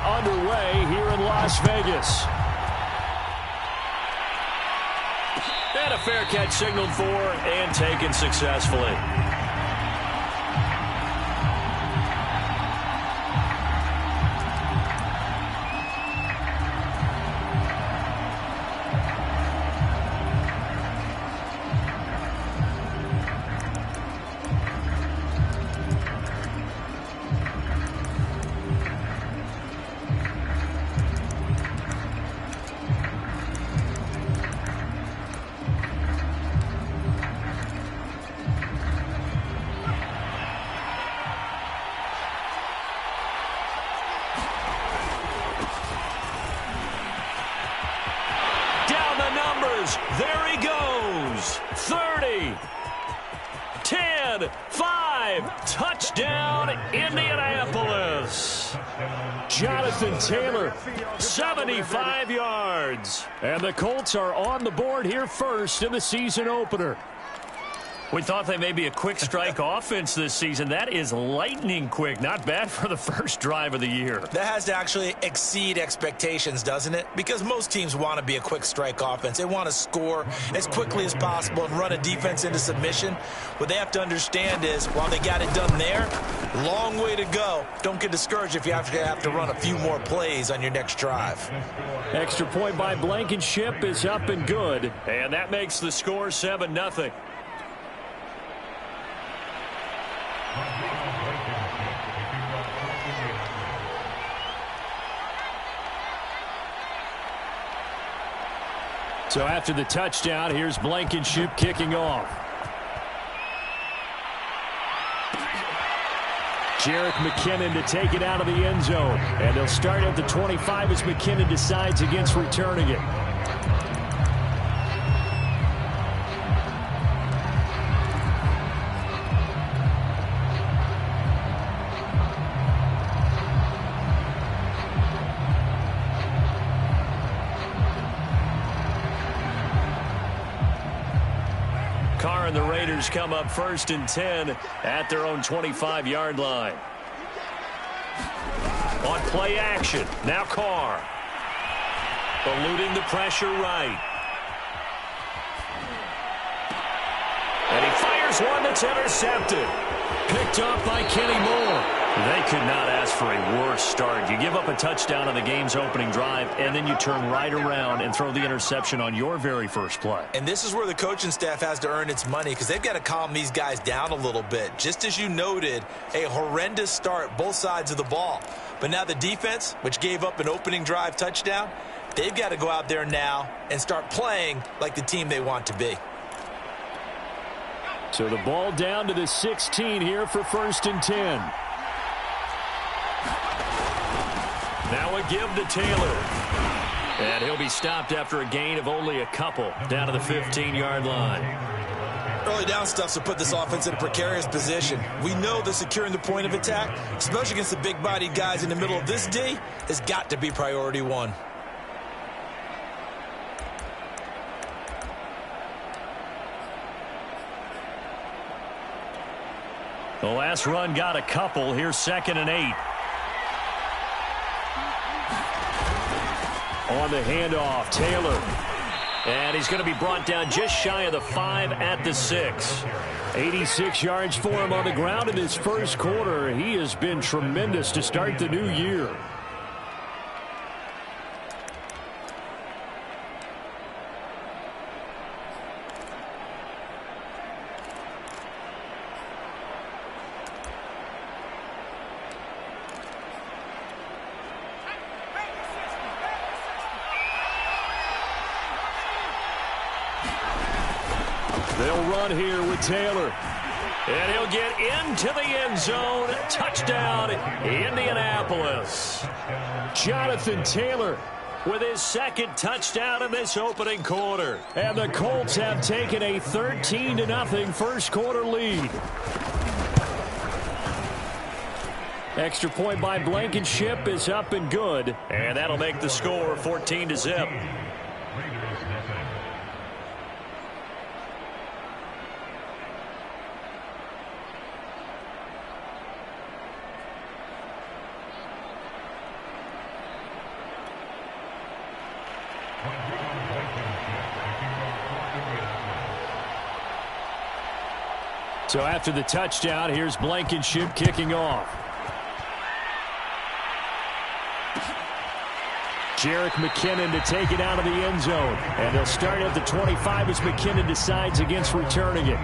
underway here in Las Vegas. And a fair catch signaled for and taken successfully. There he goes. 30, 10, 5, touchdown Indianapolis. Jonathan Taylor, 75 yards. And the Colts are on the board here first in the season opener. We thought they may be a quick strike offense this season. That is lightning quick. Not bad for the first drive of the year. That has to actually exceed expectations, doesn't it? Because most teams want to be a quick strike offense. They want to score as quickly as possible and run a defense into submission. What they have to understand is, while they got it done there, long way to go. Don't get discouraged if you have to run a few more plays on your next drive. Extra point by Blankenship is up and good. And that makes the score 7-0. So after the touchdown, here's Blankenship kicking off. Jerick McKinnon to take it out of the end zone. And they'll start at the 25 as McKinnon decides against returning it. And the Raiders come up 1st and 10 at their own 25-yard line. On play action, now Carr. Eluding the pressure right. And he fires one that's intercepted. Picked off by Kenny Moore. They could not ask for a worse start. You give up a touchdown on the game's opening drive, and then you turn right around and throw the interception on your very first play. And this is where the coaching staff has to earn its money, because they've got to calm these guys down a little bit. Just as you noted, a horrendous start, both sides of the ball. But now the defense, which gave up an opening drive touchdown, they've got to go out there now and start playing like the team they want to be. So the ball down to the 16 here for 1st and 10. Now a give to Taylor. And he'll be stopped after a gain of only a couple down to the 15-yard line. Early down stuff to put this offense in a precarious position. We know that securing the point of attack, especially against the big-bodied guys in the middle of this D, has got to be priority one. The last run got a couple. Here's 2nd and 8. On the handoff, Taylor. And he's going to be brought down just shy of the 5 at the 6. 86 yards for him on the ground in his first quarter. He has been tremendous to start the new year. They'll run here with Taylor. And he'll get into the end zone. Touchdown, Indianapolis. Jonathan Taylor with his 2nd touchdown in this opening quarter. And the Colts have taken a 13-0 first quarter lead. Extra point by Blankenship is up and good. And that'll make the score 14-0. So after the touchdown, here's Blankenship kicking off. Jerick McKinnon to take it out of the end zone. And they'll start at the 25 as McKinnon decides against returning it.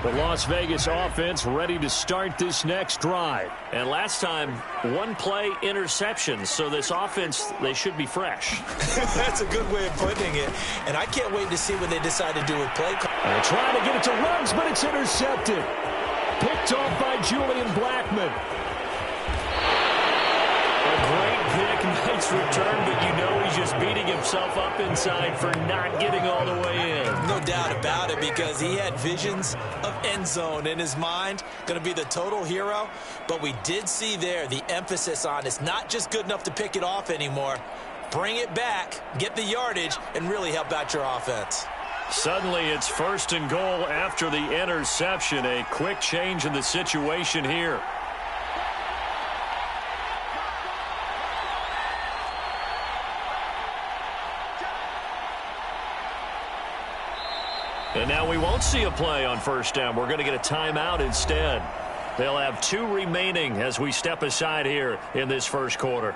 The Las Vegas offense ready to start this next drive. And last time, one play interception. So this offense, they should be fresh. That's a good way of putting it. And I can't wait to see what they decide to do with play call. They're trying to get it to Ruggs, but it's intercepted. Picked off by Julian Blackmon. A great pick, nice return, but you know he's just beating himself up inside for not getting all the way in. No doubt about it, because he had visions of end zone in his mind. Going to be the total hero. But we did see there the emphasis on it's not just good enough to pick it off anymore. Bring it back, get the yardage, and really help out your offense. Suddenly it's 1st and goal after the interception. A quick change in the situation here. And now we won't see a play on 1st down. We're going to get a timeout instead. They'll have 2 remaining as we step aside here in this first quarter.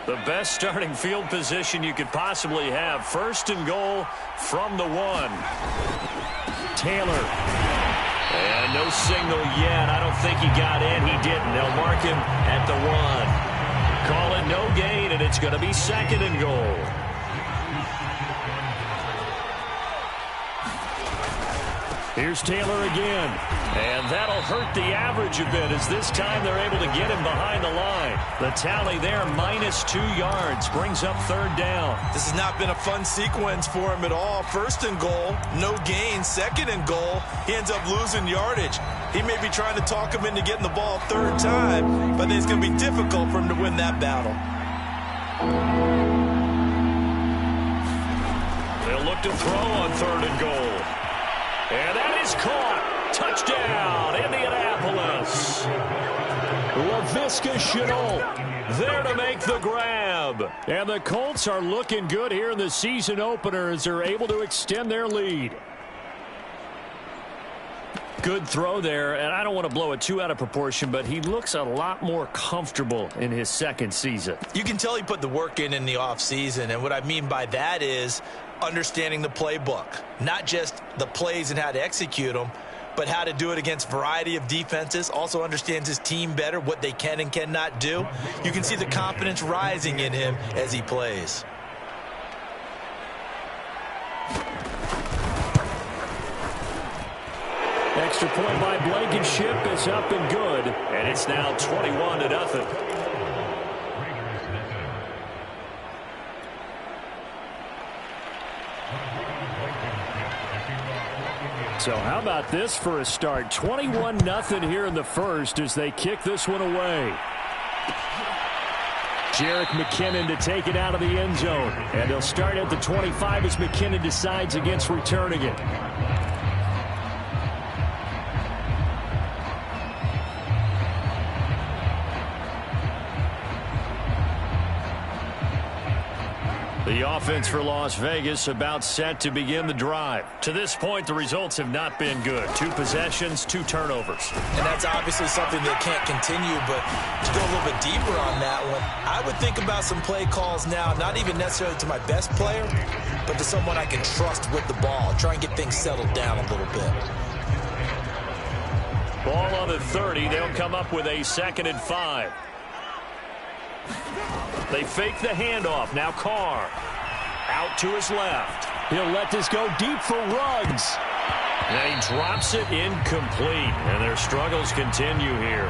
The best starting field position you could possibly have. 1st and goal from the 1. Taylor. And no signal yet. I don't think he got in. He didn't. They'll mark him at the 1. Call it no gain, and it's going to be 2nd and goal. Here's Taylor again. And that'll hurt the average a bit, as this time they're able to get him behind the line. The tally there, -2 yards, brings up 3rd down. This has not been a fun sequence for him at all. 1st and goal, no gain. 2nd and goal, he ends up losing yardage. He may be trying to talk him into getting the ball 3rd time, but it's going to be difficult for him to win that battle. They'll look to throw on 3rd and goal. And that is caught. Touchdown, Indianapolis. Laviska Shenault there to make the grab. And the Colts are looking good here in the season opener as they're able to extend their lead. Good throw there, and I don't want to blow it too out of proportion, but he looks a lot more comfortable in his 2nd season. You can tell he put the work in the offseason, and what I mean by that is understanding the playbook. Not just the plays and how to execute them, but how to do it against a variety of defenses. Also understands his team better, what they can and cannot do. You can see the confidence rising in him as he plays. Extra point by Blankenship is up and good, and it's now 21-0. So how about this for a start? 21-0 here in the first as they kick this one away. Jerick McKinnon to take it out of the end zone. And they'll start at the 25 as McKinnon decides against returning it. The offense for Las Vegas about set to begin the drive. To this point, the results have not been good. 2 possessions, 2 turnovers. And that's obviously something that can't continue, but to go a little bit deeper on that one, I would think about some play calls now, not even necessarily to my best player, but to someone I can trust with the ball. Try and get things settled down a little bit. Ball on the 30. They'll come up with a 2nd and 5. They fake the handoff. Now Carr out to his left. He'll let this go deep for Ruggs. And he drops it incomplete. And their struggles continue here.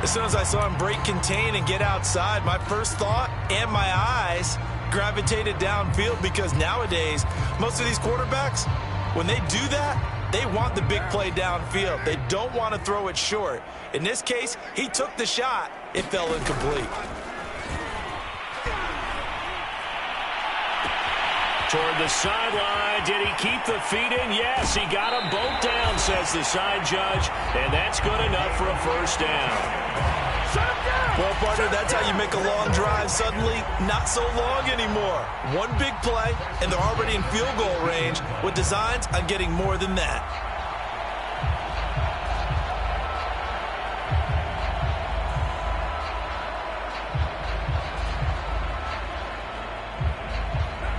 As soon as I saw him break contain and get outside, my first thought and my eyes gravitated downfield, because nowadays, most of these quarterbacks, when they do that, they want the big play downfield. They don't want to throw it short. In this case, he took the shot. It fell incomplete. toward the sideline. Did he keep the feet in? Yes, he got them both down, says the side judge. And that's good enough for a first down. Well, partner, that's how you make a long drive suddenly not so long anymore. One big play, and they're already in field goal range with designs on getting more than that.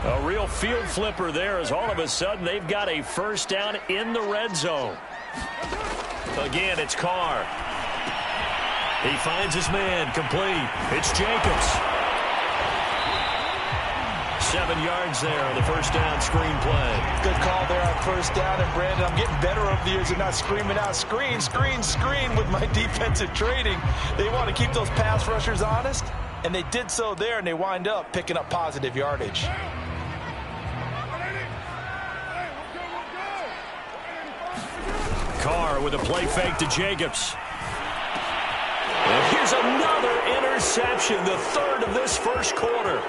A real field flipper there as all of a sudden they've got a first down in the red zone. Again, it's Carr. He finds his man, complete. It's Jacobs. 7 yards there on the first down screen play. Good call there on first down. And, Brandon, I'm getting better over the years and not screaming out, screen, screen, screen with my defensive training. They want to keep those pass rushers honest, and they did so there, and they wind up picking up positive yardage. Carr with a play fake to Jacobs. And here's another interception, the third of this first quarter.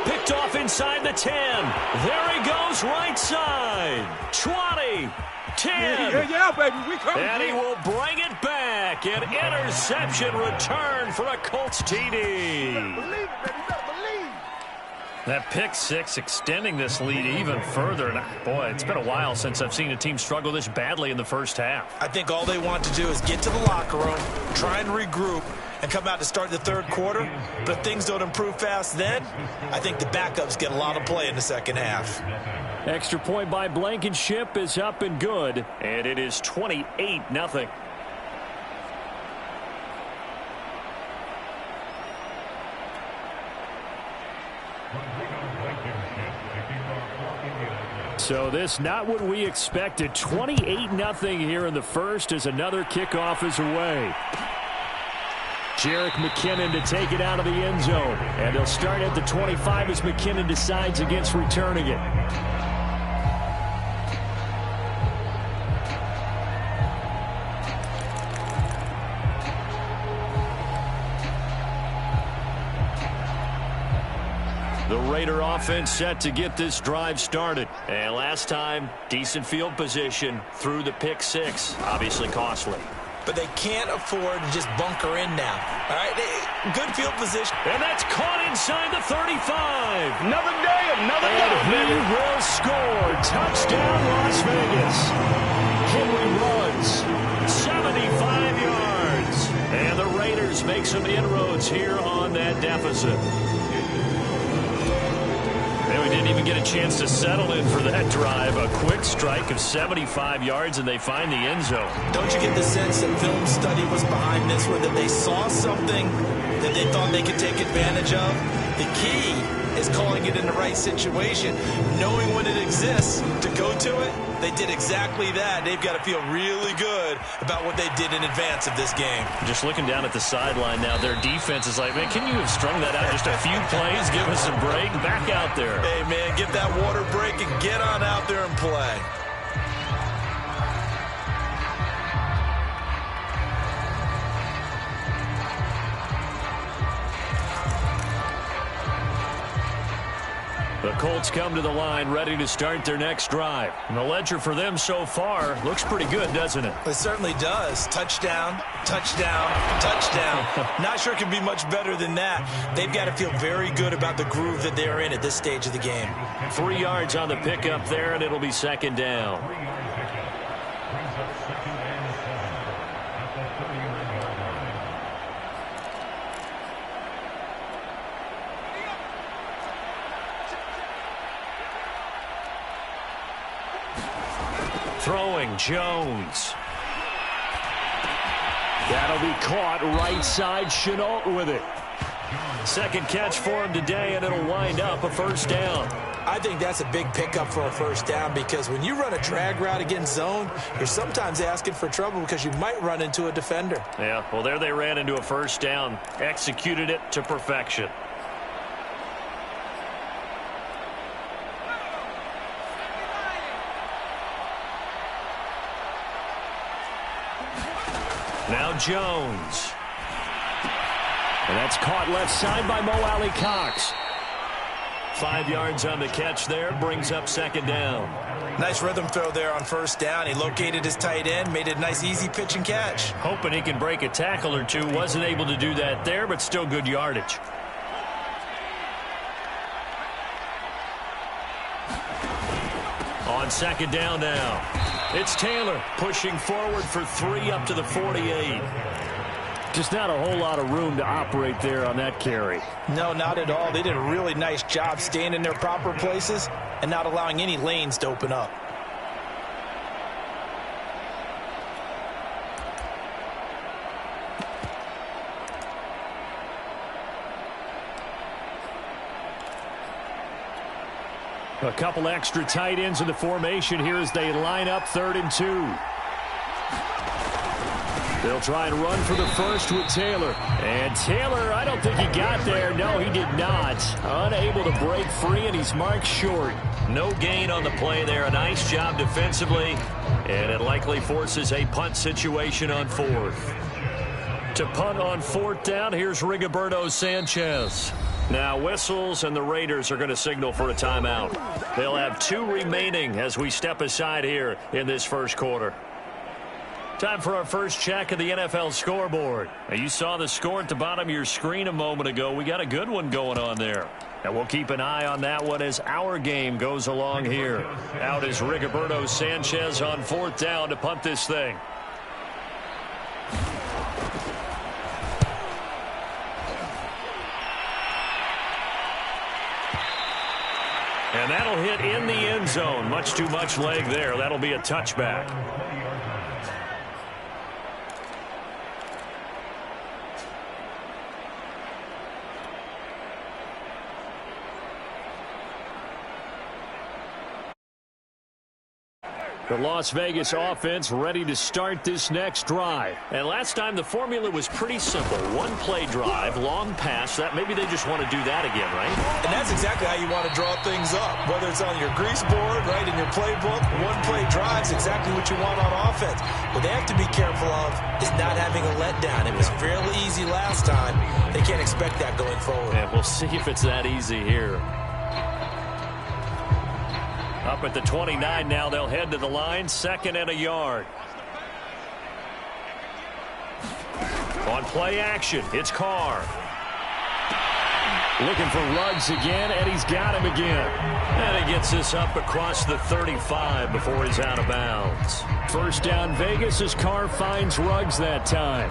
Picked off inside the 10. There he goes, right side. 20, 10. Yeah, baby, we coming. And he will bring it back. An interception return for a Colts TD. Believe it, baby, you better believe. That pick six extending this lead even further. And boy, it's been a while since I've seen a team struggle this badly in the first half. I think all they want to do is get to the locker room, try and regroup, and come out to start the third quarter. But if things don't improve fast then, I think the backups get a lot of play in the second half. Extra point by Blankenship is up and good. And it is 28-0. So this not what we expected. 28-0 here in the first as another kickoff is away. Jerick McKinnon to take it out of the end zone. And they'll start at the 25 as McKinnon decides against returning it. The Raider offense set to get this drive started. And last time, decent field position through the pick six. Obviously costly. But they can't afford to just bunker in now. All right, good field position. And that's caught inside the 35. Another day, another day. And he will score. Touchdown, Las Vegas. Henry runs 75 yards. And the Raiders make some inroads here on that deficit. And we didn't even get a chance to settle in for that drive. A quick strike of 75 yards, and they find the end zone. Don't you get the sense that film study was behind this one, that they saw something that they thought they could take advantage of? The key is calling it in the right situation, knowing when it exists to go to it. They did exactly that. They've got to feel really good about what they did in advance of this game. Just looking down at the sideline now, their defense is like, man, can you have strung that out just a few plays? Give us a break. Back out there. Hey, man, get that water break and get on out there and play. The Colts come to the line ready to start their next drive. And the ledger for them so far looks pretty good, doesn't it? It certainly does. Touchdown, touchdown, touchdown. Not sure it can be much better than that. They've got to feel very good about the groove that they're in at this stage of the game. 3 yards on the pickup there, and it'll be second down. Throwing Jones. That'll be caught right side. Chenault with it. Second catch for him today, and it'll wind up a first down. I think that's a big pickup for a first down because when you run a drag route against zone, you're sometimes asking for trouble because you might run into a defender. Yeah, well, there they ran into a first down. Executed it to perfection. Now Jones. And that's caught left side by Mo Alley Cox. 5 yards on the catch there, brings up second down. Nice rhythm throw there on first down. He located his tight end, made it a nice easy pitch and catch. Hoping he can break a tackle or two. Wasn't able to do that there, but still good yardage. On second down now, it's Taylor pushing forward for 3 up to the 48. Just not a whole lot of room to operate there on that carry. No, not at all. They did a really nice job staying in their proper places and not allowing any lanes to open up. A couple extra tight ends in the formation here as they line up 3rd and 2. They'll try and run for the first with Taylor. And Taylor, I don't think he got there. No, he did not. Unable to break free, and he's marked short. No gain on the play there. A nice job defensively. And it likely forces a punt situation on 4th. To punt on 4th down, here's Rigoberto Sanchez. Now whistles, and the Raiders are going to signal for a timeout. They'll have 2 remaining as we step aside here in this first quarter. Time for our first check of the NFL scoreboard. Now, you saw the score at the bottom of your screen a moment ago. We got a good one going on there. And we'll keep an eye on that one as our game goes along here. Out is Rigoberto Sanchez on 4th down to punt this thing. And that'll hit in the end zone. Much too much leg there. That'll be a touchback. The Las Vegas offense ready to start this next drive. And last time the formula was pretty simple. 1-play drive, long pass. That maybe they just want to do that again, right? And that's exactly how you want to draw things up. Whether it's on your grease board, right, in your playbook, 1-play drive is exactly what you want on offense. What they have to be careful of is not having a letdown. It was fairly easy last time. They can't expect that going forward. And we'll see if it's that easy here. Up at the 29 now, they'll head to the line, 2nd and a yard. On play action, it's Carr. Looking for Ruggs again, and he's got him again. And he gets this up across the 35 before he's out of bounds. First down Vegas as Carr finds Ruggs that time.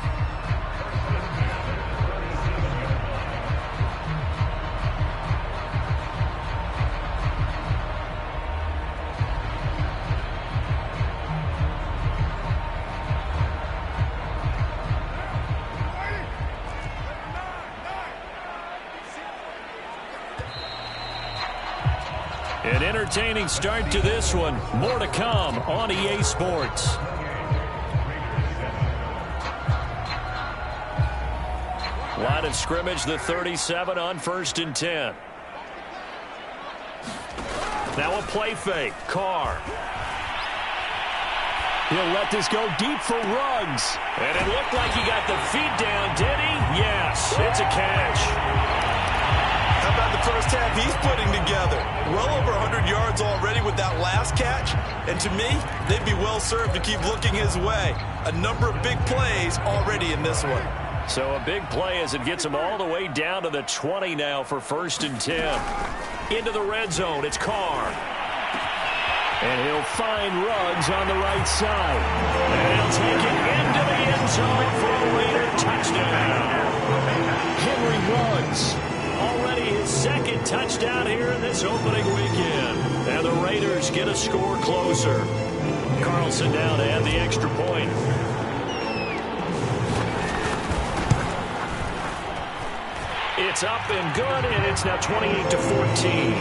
An entertaining start to this one. More to come on EA Sports. Line of scrimmage, the 37 on 1st and 10. Now a play fake. Carr. He'll let this go deep for Ruggs. And it looked like he got the feet down, did he? Yes, it's a catch. How about the first half he's putting together? Well over 100 yards already with that last catch. And to me, they'd be well served to keep looking his way. A number of big plays already in this one. So a big play as it gets him all the way down to the 20 now for 1st and 10. Into the red zone, it's Carr. And he'll find Ruggs on the right side. And he'll take it into the end zone for a Raider touchdown. Henry Ruggs. Already his 2nd touchdown here in this opening weekend. And the Raiders get a score closer. Carlson down to add the extra point. It's up and good, and it's now 28-14.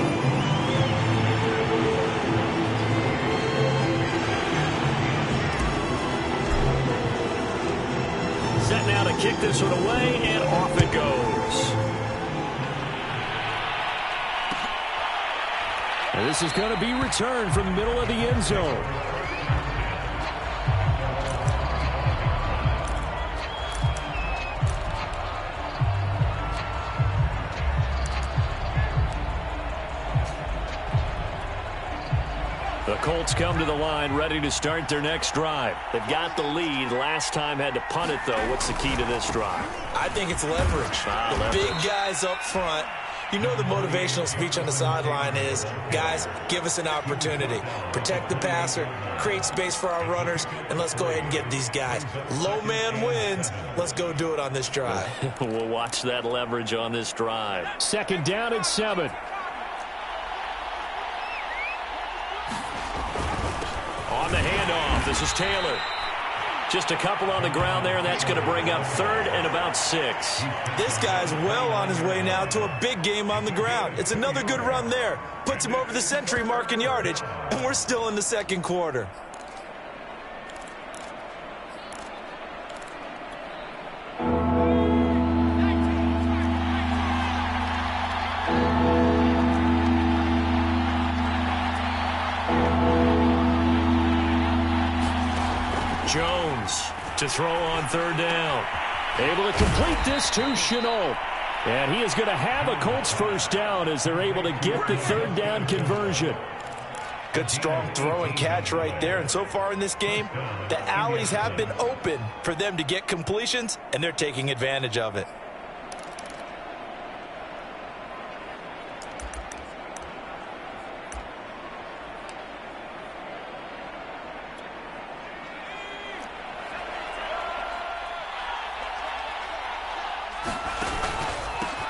Set now to kick this one away, and off it goes. And this is going to be returned from the middle of the end zone. The Colts come to the line ready to start their next drive. They've got the lead. Last time had to punt it, though. What's the key to this drive? I think it's leverage. Big guys up front. You know the motivational speech on the sideline is, guys, give us an opportunity. Protect the passer, create space for our runners, and let's go ahead and get these guys. Low man wins. Let's go do it on this drive. We'll watch that leverage on this drive. 2nd down and 7. On the handoff, this is Taylor. Just a couple on the ground there, and that's going to bring up 3rd and about 6. This guy's well on his way now to a big game on the ground. It's another good run there. Puts him over the century mark in yardage, and we're still in the 2nd quarter. Jones to throw on 3rd down. Able to complete this to Chenault. And he is going to have a Colts 1st down as they're able to get the 3rd down conversion. Good strong throw and catch right there. And so far in this game, the alleys have been open for them to get completions, and they're taking advantage of it.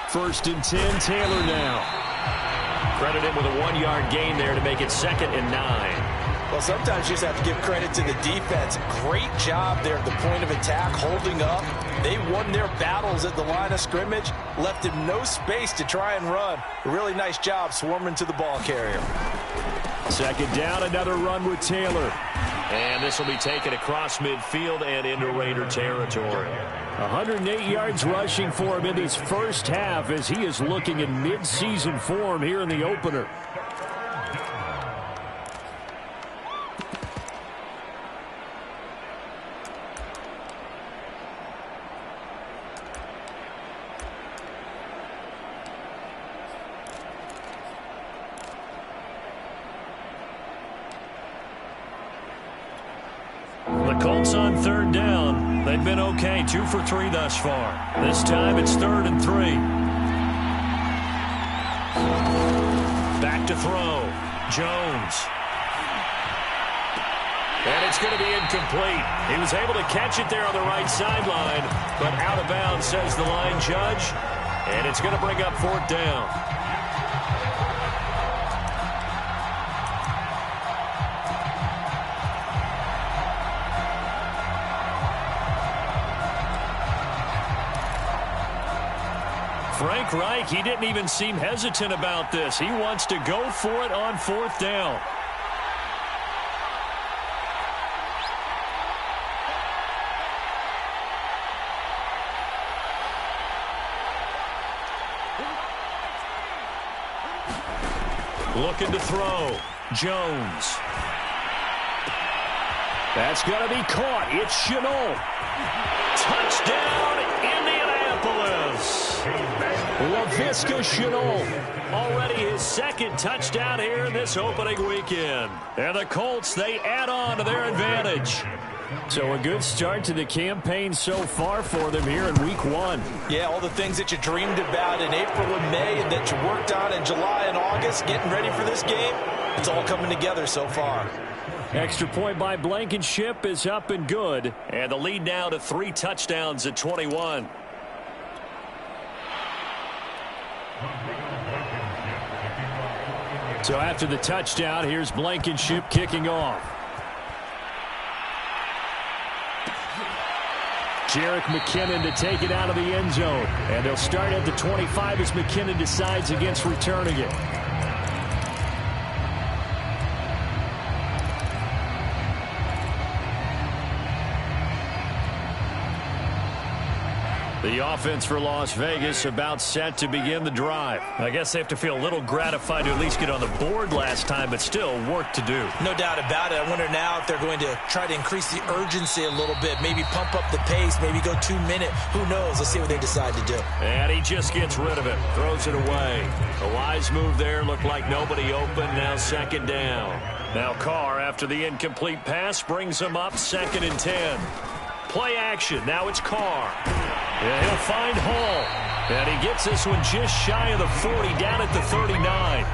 First and 10, Taylor now. Credit him with a 1-yard gain there to make it 2nd and 9. Well, sometimes you just have to give credit to the defense. Great job there at the point of attack, holding up. They won their battles at the line of scrimmage, left him no space to try and run. A really nice job swarming to the ball carrier. 2nd down, another run with Taylor. And this will be taken across midfield and into Raider territory. 108 yards rushing for him in his first half as he is looking in mid-season form here in the opener. The Colts on 3rd down. They've been okay, 2 for 3 thus far. This time it's 3rd and 3. Back to throw. Jones. And it's going to be incomplete. He was able to catch it there on the right sideline, but out of bounds, says the line judge. And it's going to bring up 4th down. Frank Reich, he didn't even seem hesitant about this. He wants to go for it on 4th down. Looking to throw. Jones. That's going to be caught. It's Chenault. Touchdown, Indianapolis. LaVisca Chenault. Already his 2nd touchdown here in this opening weekend. And the Colts, they add on to their advantage. So a good start to the campaign so far for them here in week 1. Yeah, all the things that you dreamed about in April and May and that you worked on in July and August, getting ready for this game, it's all coming together so far. Extra point by Blankenship is up and good. And the lead now to 3 touchdowns at 21. So after the touchdown, here's Blankenship kicking off. Jerick McKinnon to take it out of the end zone. And they'll start at the 25 as McKinnon decides against returning it. The offense for Las Vegas about set to begin the drive. I guess they have to feel a little gratified to at least get on the board last time, but still work to do. No doubt about it. I wonder now if they're going to try to increase the urgency a little bit, maybe pump up the pace, maybe go 2-minute. Who knows? Let's see what they decide to do. And he just gets rid of it, throws it away. A wise move there, looked like nobody open, now 2nd down. Now Carr, after the incomplete pass, brings him up 2nd and 10. Play action. Now it's Carr. And he'll find Hall. And he gets this one just shy of the 40, down at the 39.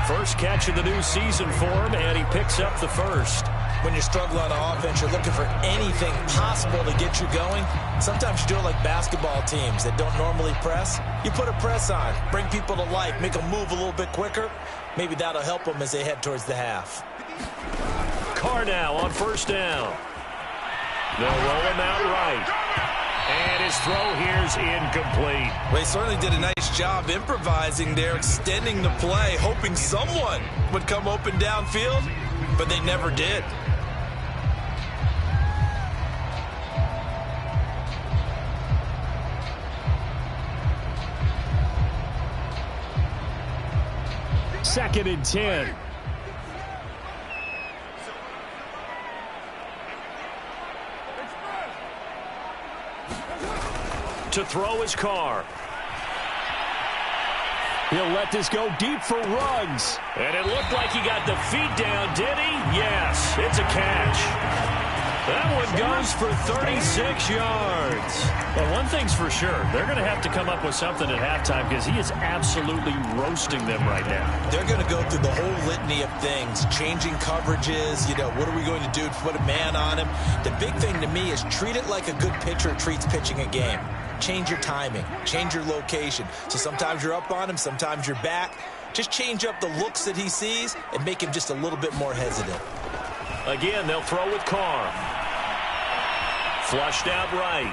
First catch of the new season for him, and he picks up the first. When you're struggling on offense, you're looking for anything possible to get you going. Sometimes you do it like basketball teams that don't normally press. You put a press on, bring people to life, make them move a little bit quicker. Maybe that'll help them as they head towards the half. Carr now on 1st down. They'll roll him out right. And his throw here's incomplete. Well, he certainly did a nice job improvising there, extending the play, hoping someone would come open downfield, but they never did. Second and 10. To throw his Carr. He'll let this go deep for Ruggs. And it looked like he got the feet down, did he? Yes, it's a catch. That one goes for 36 yards. Well, one thing's for sure. They're going to have to come up with something at halftime because he is absolutely roasting them right now. They're going to go through the whole litany of things, changing coverages, what are we going to do to put a man on him? The big thing to me is treat it like a good pitcher treats pitching a game. Change your timing, change your location. So sometimes you're up on him, sometimes you're back. Just change up the looks that he sees and make him just a little bit more hesitant. Again, they'll throw with Carr. Flushed out right.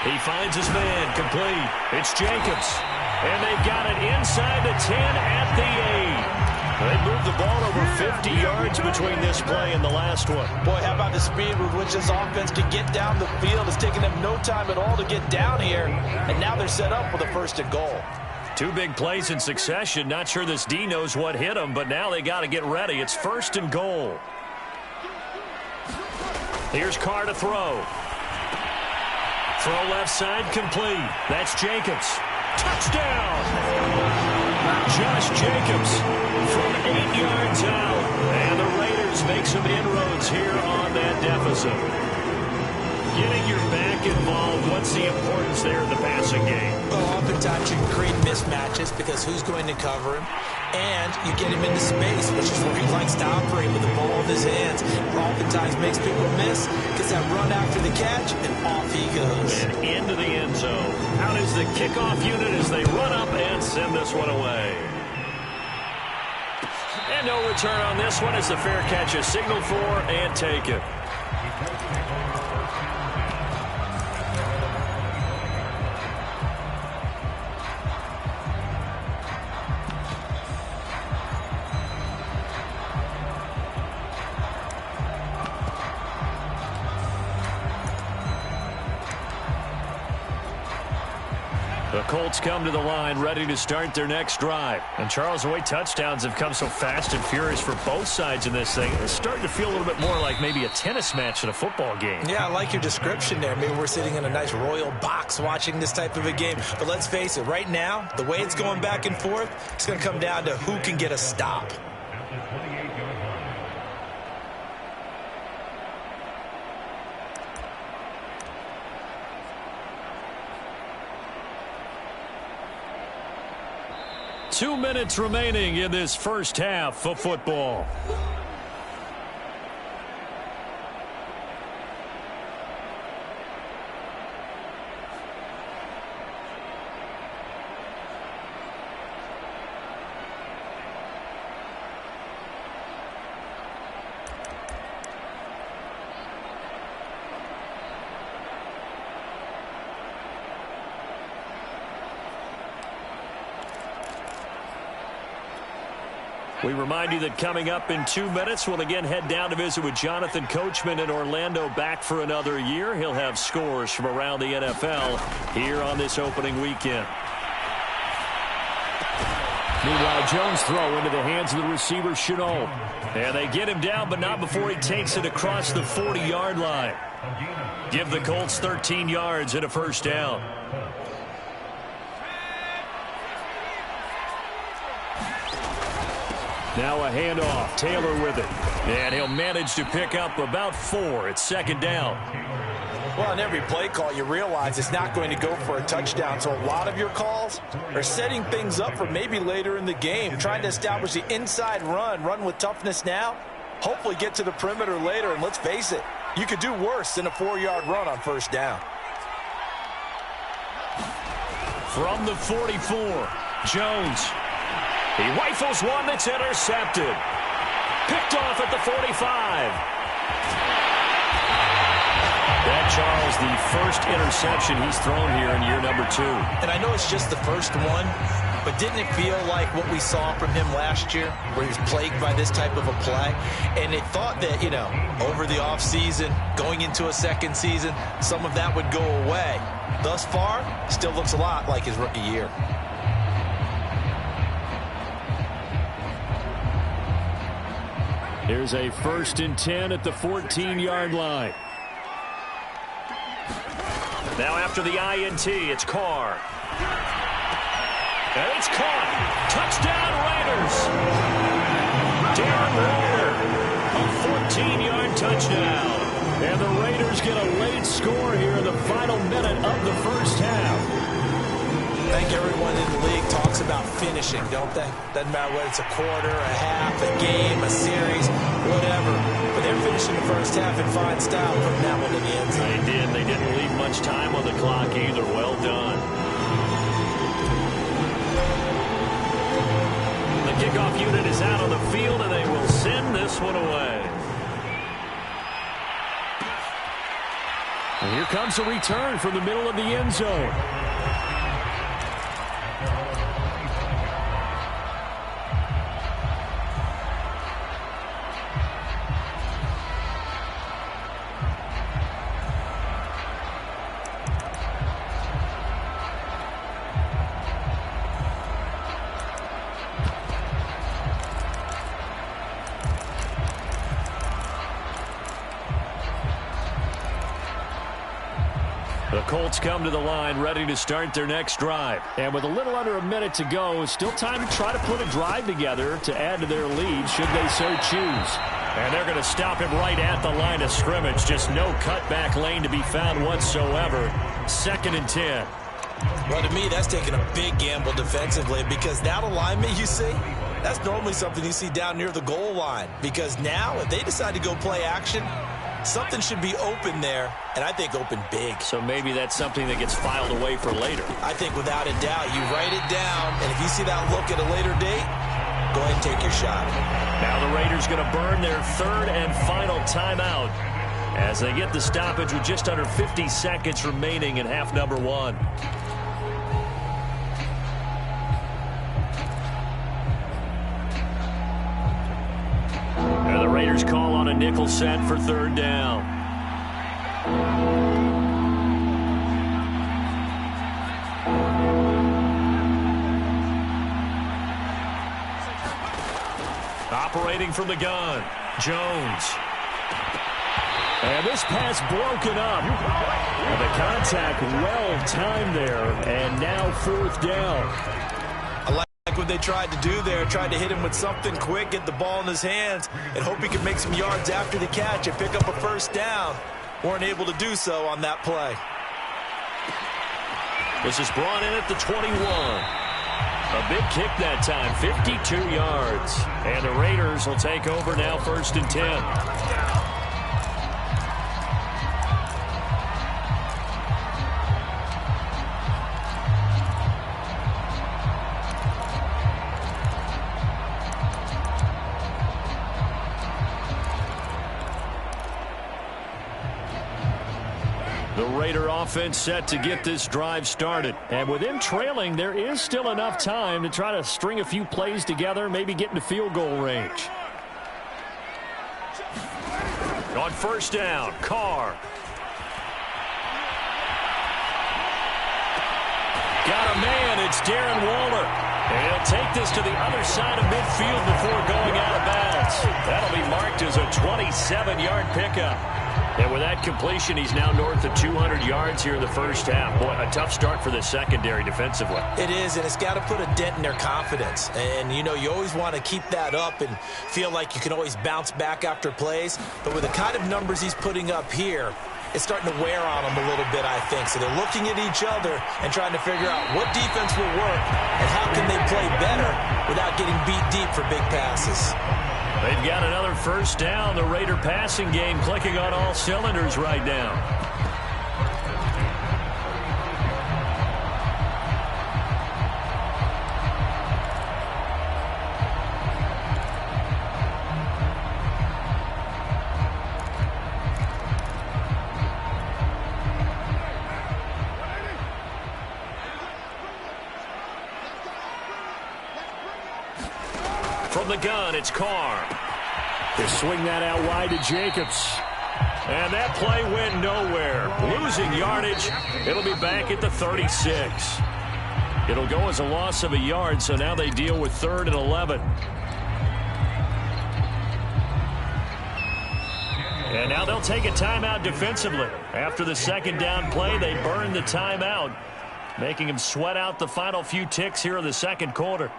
He finds his man, complete. It's Jacobs. And they've got it inside the 10 at the 8. They moved the ball over 50 yards between this play and the last one. Boy, how about the speed with which this offense can get down the field? It's taken them no time at all to get down here. And now they're set up with a 1st and goal. 2 big plays in succession. Not sure this D knows what hit him, but now they got to get ready. It's 1st and goal. Here's Carr to throw. Throw left side, complete. That's Jacobs. Touchdown! Josh Jacobs from 8 yards out. And the Raiders make some inroads here on that deficit. Getting your back involved, what's the importance there in the passing game? Well, oftentimes you can create mismatches because who's going to cover him? And you get him into space, which is where he likes to operate with the ball in his hands. Oftentimes makes people miss, gets that run after the catch, and off he goes. And into the end zone. Out is the kickoff unit as they run up and send this one away. And no return on this one as the fair catch is signaled for and taken. The Colts come to the line ready to start their next drive. And Charles, the way touchdowns have come so fast and furious for both sides in this thing, it's starting to feel a little bit more like maybe a tennis match in a football game. Yeah, I like your description there. Maybe we're sitting in a nice royal box watching this type of a game. But let's face it, right now, the way it's going back and forth, it's going to come down to who can get a stop. Two minutes remaining in this first half of football. We remind you that coming up in 2 minutes, we'll again head down to visit with Jonathan Coachman in Orlando, back for another year. He'll have scores from around the NFL here on this opening weekend. Meanwhile, Jones' throw into the hands of the receiver, Shenault. And they get him down, but not before he takes it across the 40-yard line. Give the Colts 13 yards and a first down. Now a handoff. Taylor with it. And he'll manage to pick up about 4. It's second down. Well, in every play call, you realize it's not going to go for a touchdown. So a lot of your calls are setting things up for maybe later in the game, trying to establish the inside run with toughness now, hopefully get to the perimeter later. And let's face it, you could do worse than a 4-yard run on first down. From the 44, Jones. He rifles one that's intercepted. Picked off at the 45. That, Charles, the first interception he's thrown here in year number 2. And I know it's just the first one, but didn't it feel like what we saw from him last year, where he was plagued by this type of a play? And it thought that, you know, over the offseason, going into a second season, some of that would go away. Thus far, still looks a lot like his rookie year. Here's a 1st and 10 at the 14-yard line. Now after the INT, it's Carr. And it's caught. Touchdown, Raiders. Darren Waller, a 14-yard touchdown. And the Raiders get a late score here in the final minute of the first half. I think everyone in the league talks about finishing, don't they? Doesn't matter whether it's a quarter, a half, a game, a series, whatever. But they're finishing the first half in fine style, putting that one in the end zone. They did. They didn't leave much time on the clock either. Well done. The kickoff unit is out on the field, and they will send this one away. And here comes a return from the middle of the end zone. The Colts come to the line ready to start their next drive. And with a little under a minute to go, still time to try to put a drive together to add to their lead should they so choose. And they're going to stop him right at the line of scrimmage. Just no cutback lane to be found whatsoever. 2nd and 10. Well, to me, that's taking a big gamble defensively because that alignment you see, that's normally something you see down near the goal line. Because now, if they decide to go play action, something should be open there, and I think open big. So maybe that's something that gets filed away for later. I think without a doubt, you write it down, and if you see that look at a later date, go ahead and take your shot. Now the Raiders going to burn their 3rd and final timeout as they get the stoppage with just under 50 seconds remaining in half number 1. And the Raiders call on a nickel set for 3rd down. Operating from the gun, Jones. And this pass broken up. And the contact well timed there, and now 4th down. I like what they tried to do there, tried to hit him with something quick, get the ball in his hands, and hope he could make some yards after the catch and pick up a 1st down. Weren't able to do so on that play. This is brought in at the 21. A big kick that time, 52 yards. And the Raiders will take over now 1st and 10. The Raider offense set to get this drive started. And with them trailing, there is still enough time to try to string a few plays together, maybe get into field goal range. On 1st down, Carr. Got a man, it's Darren Waller. And he'll take this to the other side of midfield before going out of bounds. That'll be marked as a 27-yard pickup. And with that completion, he's now north of 200 yards here in the first half. Boy, a tough start for the secondary defensively. It is, and it's got to put a dent in their confidence. And, you know, you always want to keep that up and feel like you can always bounce back after plays. But with the kind of numbers he's putting up here, it's starting to wear on them a little bit, I think. So they're looking at each other and trying to figure out what defense will work and how can they play better without getting beat deep for big passes. They've got another first down. The Raider passing game clicking on all cylinders right now. From the gun, it's Carr. They swing that out wide to Jacobs. And that play went nowhere. Losing yardage. It'll be back at the 36. It'll go as a loss of a yard, so now they deal with 3rd and 11. And now they'll take a timeout defensively. After the second down play, they burn the timeout, making them sweat out the final few ticks here in the second quarter.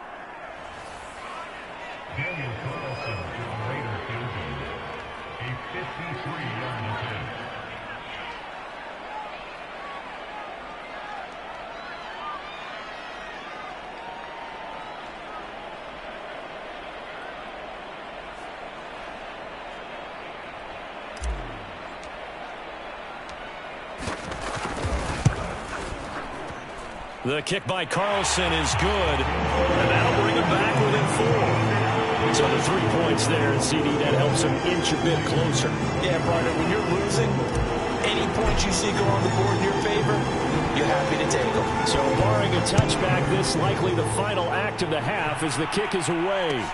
The kick by Carlson is good, and that'll bring him back within 4. So the 3 points there, and CD, that helps him inch a bit closer. Yeah, partner, when you're losing, any points you see go on the board in your favor, you're happy to take them. So barring a touchback, this likely the final act of the half as the kick is away.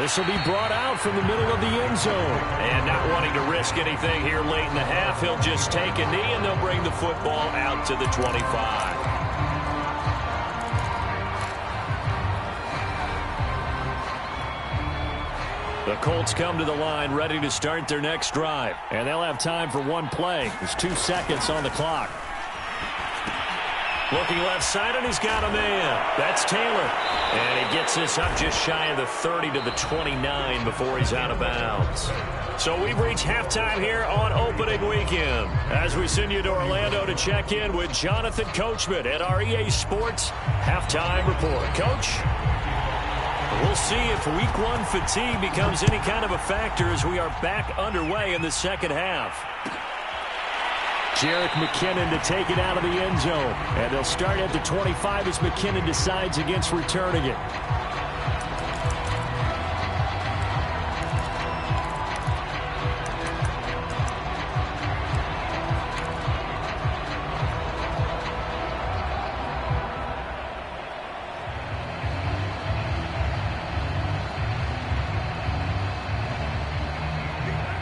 This will be brought out from the middle of the end zone. And not wanting to risk anything here late in the half, he'll just take a knee, and they'll bring the football out to the 25. The Colts come to the line ready to start their next drive. And they'll have time for one play. There's 2 seconds on the clock. Looking left side, and he's got a man. That's Taylor. And he gets this up just shy of the 30 to the 29 before he's out of bounds. So we've reached halftime here on opening weekend. As we send you to Orlando to check in with Jonathan Coachman at our EA Sports Halftime Report. Coach? We'll see if Week 1 fatigue becomes any kind of a factor as we are back underway in the second half. Jerick McKinnon to take it out of the end zone. And they'll start at the 25 as McKinnon decides against returning it.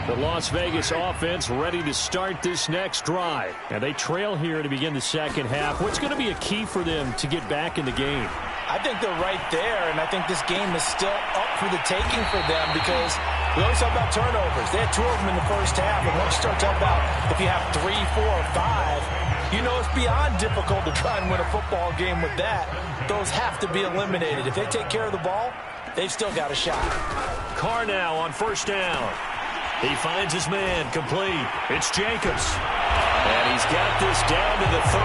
The Las Vegas offense ready to start this next drive. And they trail here to begin the second half. What's going to be a key for them to get back in the game? I think they're right there, and I think this game is still up for the taking for them because we always talk about turnovers. They had 2 of them in the first half, and once you start talking about if you have 3, 4, or 5, you know it's beyond difficult to try and win a football game with that. Those have to be eliminated. If they take care of the ball, they've still got a shot. Carr now on first down. He finds his man, complete. It's Jacobs. And he's got this down to the 35.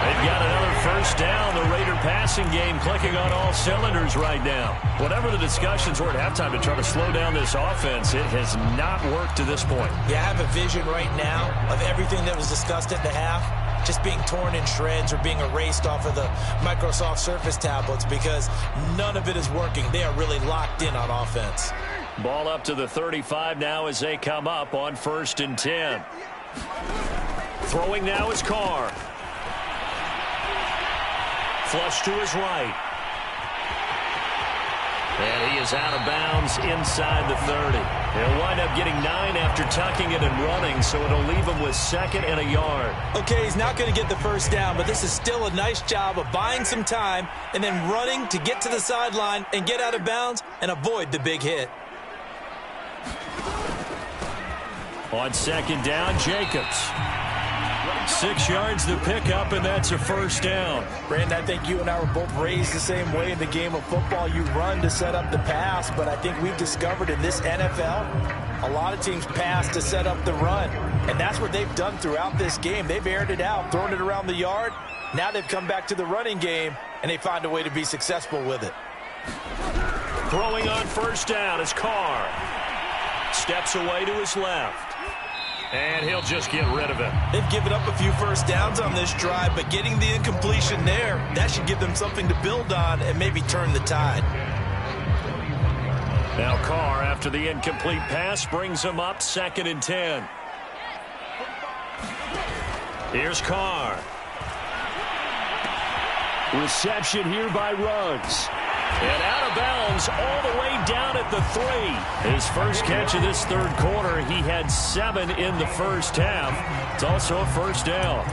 They've got another first down. The Raider passing game clicking on all cylinders right now. Whatever the discussions were at halftime to try to slow down this offense, it has not worked to this point. Yeah, I have a vision right now of everything that was discussed at the half just being torn in shreds or being erased off of the Microsoft Surface tablets because none of it is working. They are really locked in on offense. Ball up to the 35 now as they come up on 1st and 10. Throwing now is Carr. Flush to his right. And he is out of bounds inside the 30. He'll wind up getting 9 after tucking it and running, so it'll leave him with 2nd and a yard. Okay, he's not going to get the first down, but this is still a nice job of buying some time and then running to get to the sideline and get out of bounds and avoid the big hit. On second down, Jacobs. 6 yards the pickup, and that's a first down. Brandon, I think you and I were both raised the same way in the game of football. You run to set up the pass, but I think we've discovered in this NFL, a lot of teams pass to set up the run. And that's what they've done throughout this game. They've aired it out, thrown it around the yard. Now they've come back to the running game, and they find a way to be successful with it. Throwing on first down is Carr. Steps away to his left. And he'll just get rid of it. They've given up a few first downs on this drive, but getting the incompletion there, that should give them something to build on and maybe turn the tide. Now Carr, after the incomplete pass, brings him up 2nd and 10. Here's Carr. Reception here by Ruggs. And out of bounds all the way down at the 3. His first catch of this third quarter. He had 7 in the first half. It's also a first down.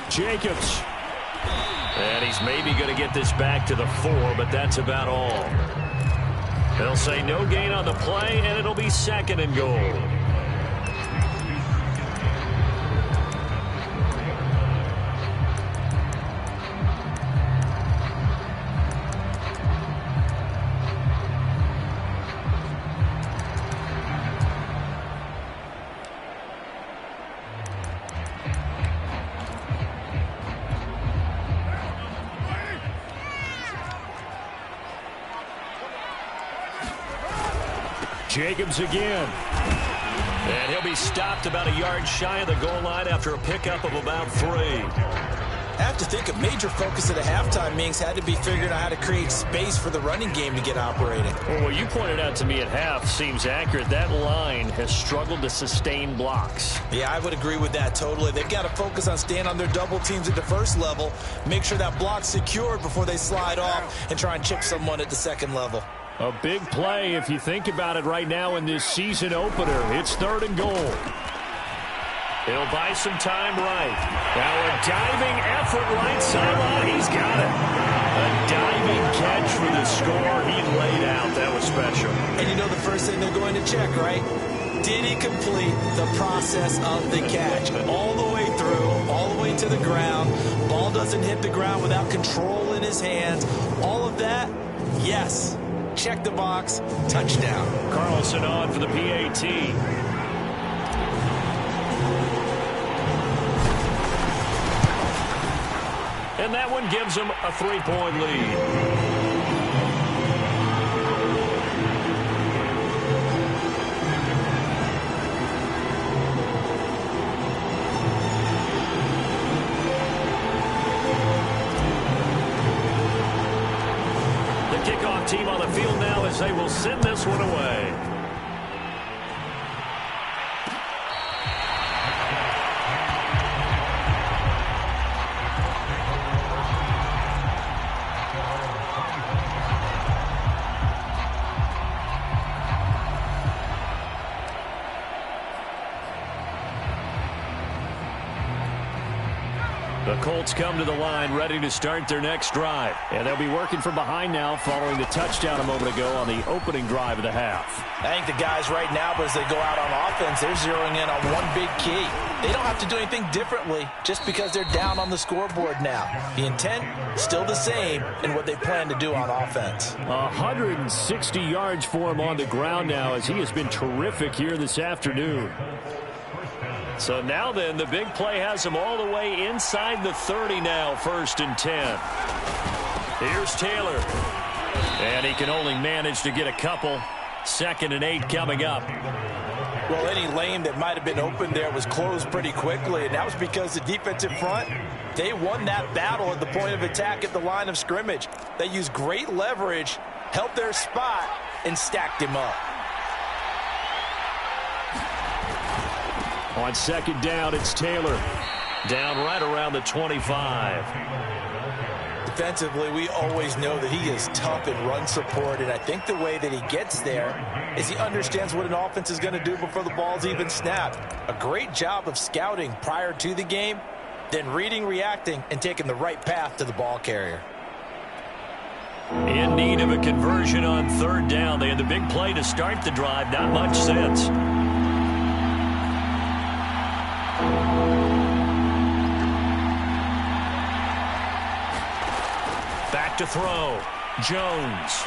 Jacobs. And he's maybe going to get this back to the 4, but that's about all. They'll say no gain on the play, and it'll be 2nd and goal. Jacobs again. And he'll be stopped about a yard shy of the goal line after a pickup of about 3. I have to think a major focus at a halftime means had to be figuring out how to create space for the running game to get operating. Well, what you pointed out to me at half seems accurate. That line has struggled to sustain blocks. Yeah, I would agree with that totally. They've got to focus on staying on their double teams at the first level, make sure that block's secured before they slide off and try and chip someone at the second level. A big play if you think about it right now in this season opener. It's 3rd and goal. He'll buy some time right. Now a diving effort right sideline. He's got it. A diving catch for the score. He laid out. That was special. And you know the first thing they're going to check, right? Did he complete the process of the catch? All the way through, all the way to the ground. Ball doesn't hit the ground without control in his hands. All of that, yes. Check the box. Touchdown. Carlson on for the PAT. And that one gives them a 3-point lead. Kickoff team on the field now as they will send this one away. The Colts come to the line ready to start their next drive. And they'll be working from behind now following the touchdown a moment ago on the opening drive of the half. I think the guys right now, as they go out on offense, they're zeroing in on one big key. They don't have to do anything differently just because they're down on the scoreboard now. The intent, still the same in what they plan to do on offense. 160 yards for him on the ground now as he has been terrific here this afternoon. So now then, the big play has him all the way inside the 30 now, 1st and 10. Here's Taylor. And he can only manage to get a couple. 2nd and 8 coming up. Well, any lane that might have been open there was closed pretty quickly, and that was because the defensive front, they won that battle at the point of attack at the line of scrimmage. They used great leverage, held their spot, and stacked him up. On 2nd down, it's Taylor. Down right around the 25. Defensively, we always know that he is tough in run support, and I think the way that he gets there is he understands what an offense is going to do before the ball's even snapped. A great job of scouting prior to the game, then reading, reacting, and taking the right path to the ball carrier. In need of a conversion on third down. They had the big play to start the drive. Not much sense. Back to throw. Jones.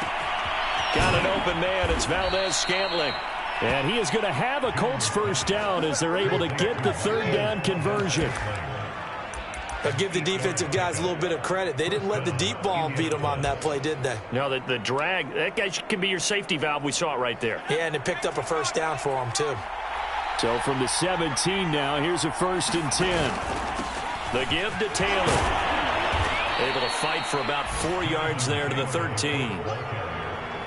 Got an open man. It's Valdez-Scantling. And he is going to have a Colts first down as they're able to get the third down conversion. But give the defensive guys a little bit of credit. They didn't let the deep ball beat them on that play, did they? No, the drag, that guy can be your safety valve. We saw it right there. Yeah, and it picked up a first down for them, too. So from the 17 now, here's a 1st and 10. The give to Taylor. Able to fight for about 4 yards there to the 13.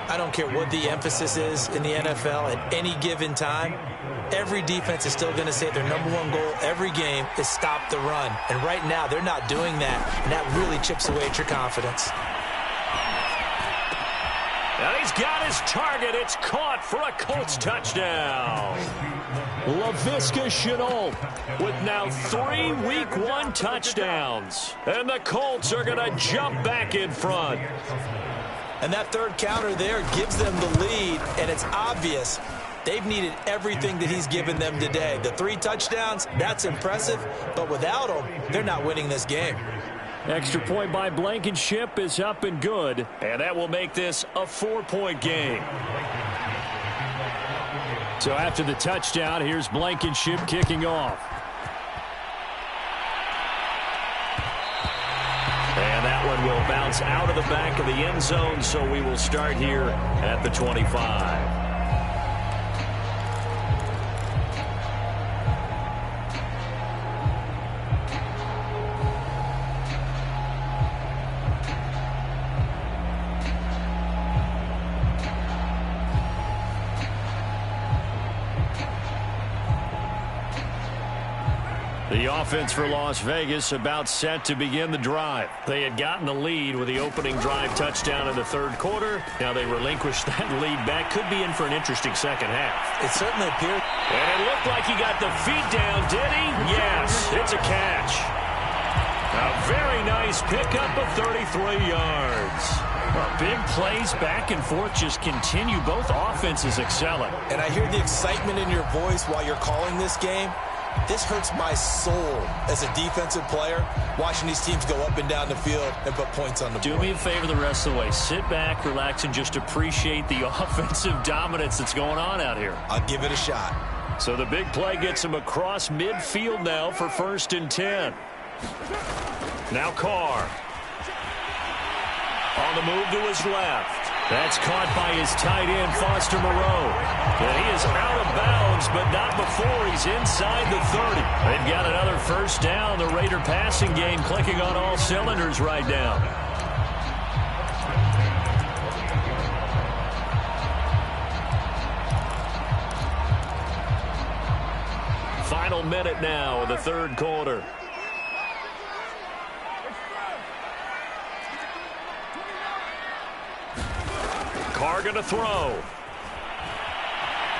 I don't care what the emphasis is in the NFL at any given time. Every defense is still going to say their #1 goal every game is stop the run. And right now, they're not doing that, and that really chips away at your confidence. And he's got his target. It's caught for a Colts touchdown. Laviska Shenault with now 3 Week 1 touchdowns. And the Colts are going to jump back in front. And that third counter there gives them the lead, and it's obvious they've needed everything that he's given them today. The 3 touchdowns, that's impressive, but without him, they're not winning this game. Extra point by Blankenship is up and good, and that will make this a 4-point game. So after the touchdown, here's Blankenship kicking off. And that one will bounce out of the back of the end zone, so we will start here at the 25. The offense for Las Vegas about set to begin the drive. They had gotten the lead with the opening drive touchdown in the third quarter. Now they relinquished that lead back. Could be in for an interesting second half. It certainly appeared. And it looked like he got the feet down, did he? Yes, it's a catch. A very nice pickup of 33 yards. Well, big plays back and forth just continue. Both offenses excelling. And I hear the excitement in your voice while you're calling this game. This hurts my soul as a defensive player, watching these teams go up and down the field and put points on the board. Do me a favor the rest of the way. Sit back, relax, and just appreciate the offensive dominance that's going on out here. I'll give it a shot. So the big play gets him across midfield now for 1st and 10. Now Carr. On the move to his left. That's caught by his tight end, Foster Moreau. And he is out of bounds, but not before he's inside the 30. They've got another first down. The Raider passing game clicking on all cylinders right now. Final minute now of the third quarter. Carr going to throw.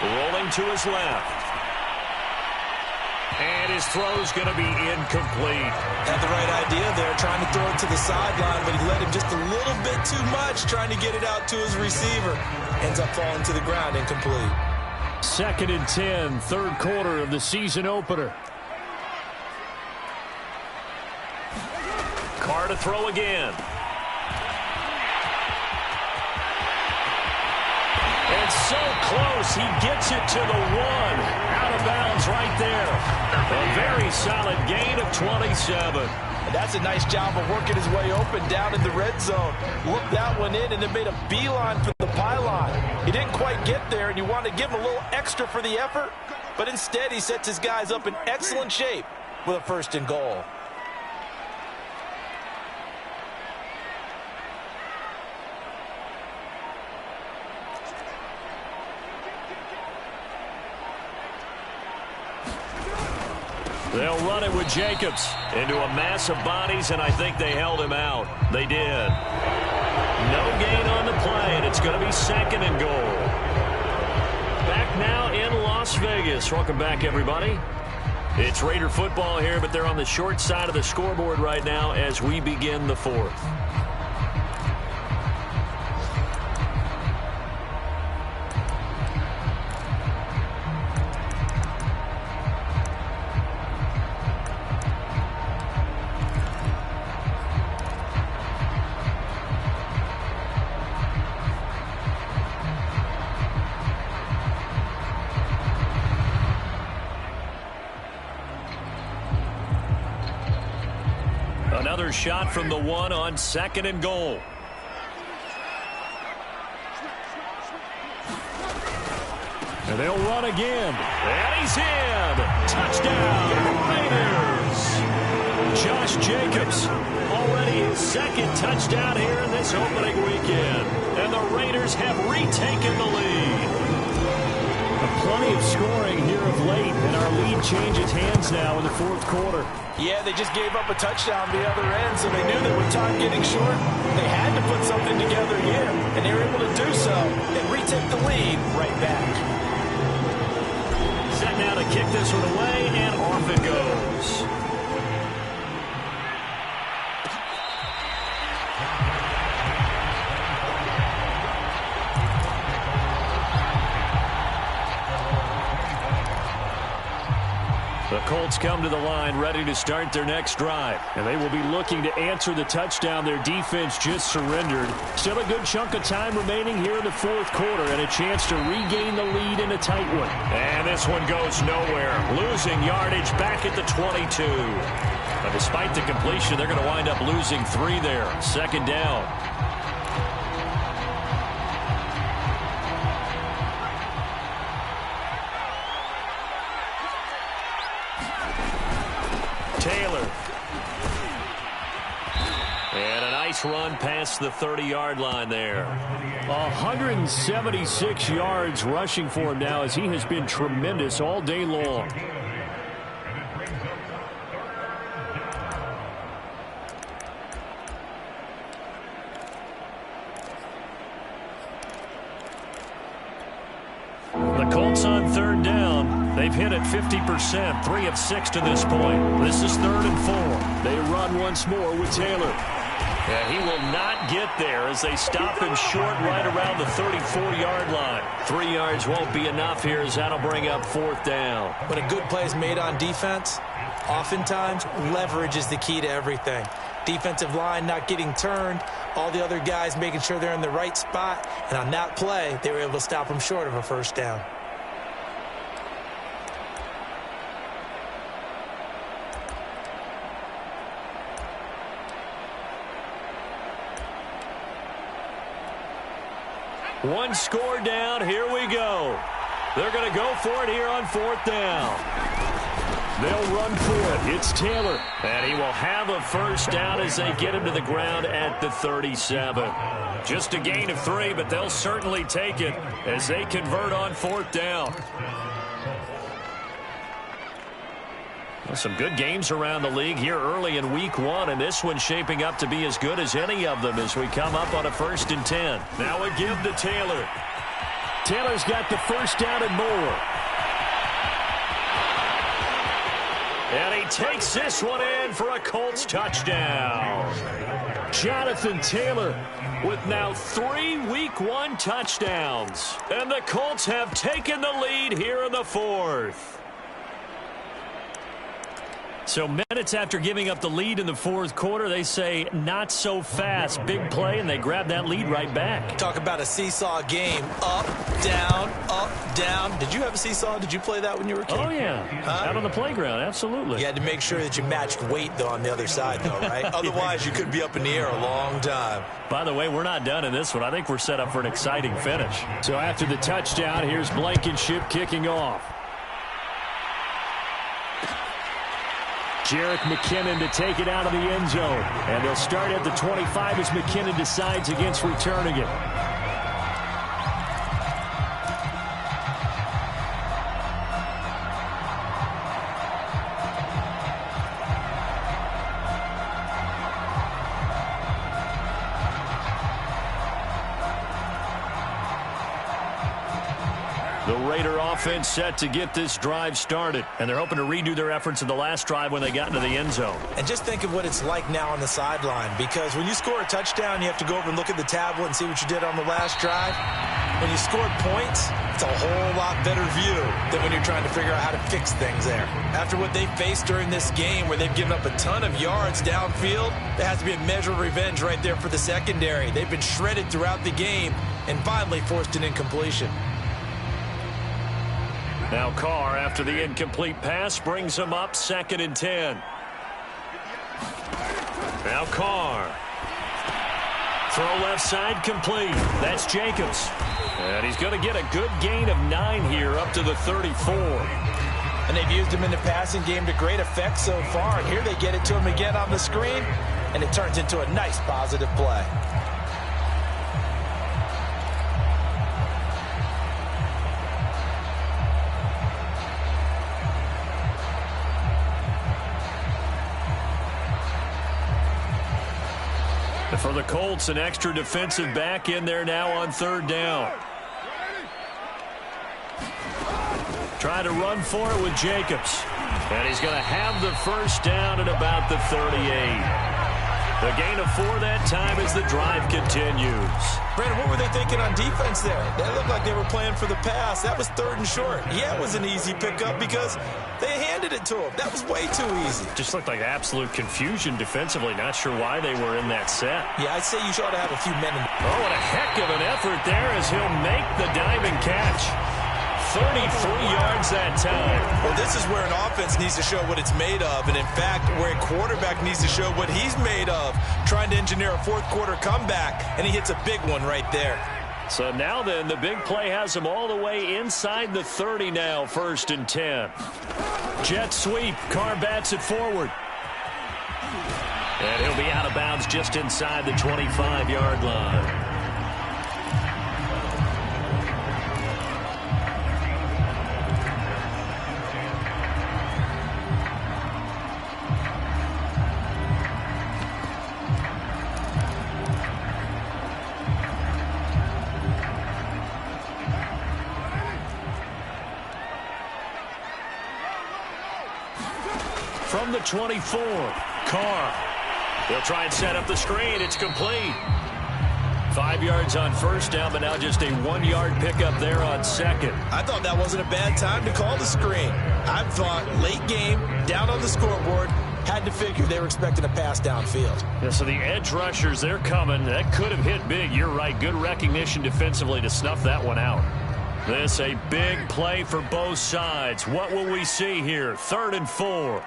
Rolling to his left. And his throw's going to be incomplete. Had the right idea there, trying to throw it to the sideline, but he let him just a little bit too much, trying to get it out to his receiver. Ends up falling to the ground, incomplete. 2nd and 10, third quarter of the season opener. Carr to throw again. And so close, he gets it to the 1. Out of bounds right there. A very solid gain of 27. And that's a nice job of working his way open down in the red zone. Looked that one in and then made a beeline for the pylon. He didn't quite get there, and you want to give him a little extra for the effort. But instead, he sets his guys up in excellent shape with a 1st and goal. They'll run it with Jacobs into a mass of bodies, and I think they held him out. They did. No gain on the play, and it's going to be 2nd and goal. Back now in Las Vegas. Welcome back, everybody. It's Raider football here, but they're on the short side of the scoreboard right now as we begin the 4th. Another shot from the 1 on 2nd and goal. And they'll run again. And he's in. Touchdown, Raiders. Josh Jacobs, already his 2nd touchdown here in this opening weekend. And the Raiders have retaken the lead. Plenty of scoring here of late, and our lead changes hands now in the 4th quarter. Yeah, they just gave up a touchdown the other end, so they knew that with time getting short, they had to put something together here, and they were able to do so and retake the lead right back. Set now to kick this one away, and off it goes. The Colts come to the line ready to start their next drive. And they will be looking to answer the touchdown their defense just surrendered. Still a good chunk of time remaining here in the 4th quarter and a chance to regain the lead in a tight one. And this one goes nowhere. Losing yardage back at the 22. But despite the completion, they're going to wind up losing 3 there. 2nd down. Taylor. And a nice run past the 30-yard line there. 176 yards rushing for him now as he has been tremendous all day long. The Colts on 3rd down. They've hit it 50%, 3 of 6 to this point. This is 3rd and 4. They run once more with Taylor. And he will not get there as they stop him short right around the 34-yard line. 3 yards won't be enough here as that'll bring up 4th down. When a good play is made on defense, oftentimes leverage is the key to everything. Defensive line not getting turned, all the other guys making sure they're in the right spot, and on that play, they were able to stop him short of a 1st down. One score down. Here we go. They're going to go for it here on 4th down. They'll run for it. It's Taylor. And he will have a 1st down as they get him to the ground at the 37. Just a gain of 3, but they'll certainly take it as they convert on 4th down. Well, some good games around the league here early in week 1, and this one's shaping up to be as good as any of them as we come up on a 1st and 10. Now a give to Taylor. Taylor's got the 1st down and more. And he takes this one in for a Colts touchdown. Jonathan Taylor with now 3 week 1 touchdowns. And the Colts have taken the lead here in the 4th. So minutes after giving up the lead in the 4th quarter, they say not so fast. Big play, and they grab that lead right back. Talk about a seesaw game. Up, down, up, down. Did you have a seesaw? Did you play that when you were a kid? Oh, yeah. Out on the playground, absolutely. You had to make sure that you matched weight, though, on the other side, though, right? Otherwise, you could be up in the air a long time. By the way, we're not done in this one. I think we're set up for an exciting finish. So after the touchdown, here's Blankenship kicking off. Jerick McKinnon to take it out of the end zone. And they'll start at the 25 as McKinnon decides against returning it. The Raider offense set to get this drive started, and they're hoping to redo their efforts in the last drive when they got into the end zone. And just think of what it's like now on the sideline, because when you score a touchdown, you have to go over and look at the tablet and see what you did on the last drive. When you scored points, it's a whole lot better view than when you're trying to figure out how to fix things there. After what they faced during this game where they've given up a ton of yards downfield, there has to be a measure of revenge right there for the secondary. They've been shredded throughout the game and finally forced an incompletion. Now Carr, after the incomplete pass, brings him up 2nd and 10. Now Carr. Throw left side complete. That's Jacobs. And he's going to get a good gain of 9 here up to the 34. And they've used him in the passing game to great effect so far. And here they get it to him again on the screen, and it turns into a nice positive play. For the Colts, an extra defensive back in there now on 3rd down. Trying to run for it with Jacobs. And he's going to have the first down at about the 38. The gain of 4 that time as the drive continues. Brandon, what were they thinking on defense there? That looked like they were playing for the pass. That was 3rd and short. Yeah, it was an easy pickup because they handed it to him. That was way too easy. Just looked like absolute confusion defensively. Not sure why they were in that set. Yeah, I'd say you ought to have a few men in. Oh, what a heck of an effort there as he'll make the diamond catch. 33 yards that time. Well, this is where an offense needs to show what it's made of. And, in fact, where a quarterback needs to show what he's made of, trying to engineer a 4th quarter comeback, and he hits a big one right there. So now then, the big play has him all the way inside the 30 now, 1st and 10. Jet sweep. Carr bats it forward. And he'll be out of bounds just inside the 25-yard line. From the 24, Carr. They'll try and set up the screen. It's complete. 5 yards on 1st down, but now just a 1-yard pickup there on 2nd. I thought that wasn't a bad time to call the screen. I thought late game, down on the scoreboard, had to figure they were expecting a pass downfield. Yeah, so the edge rushers, they're coming. That could have hit big. You're right. Good recognition defensively to snuff that one out. This a big play for both sides. What will we see here? 3rd and 4.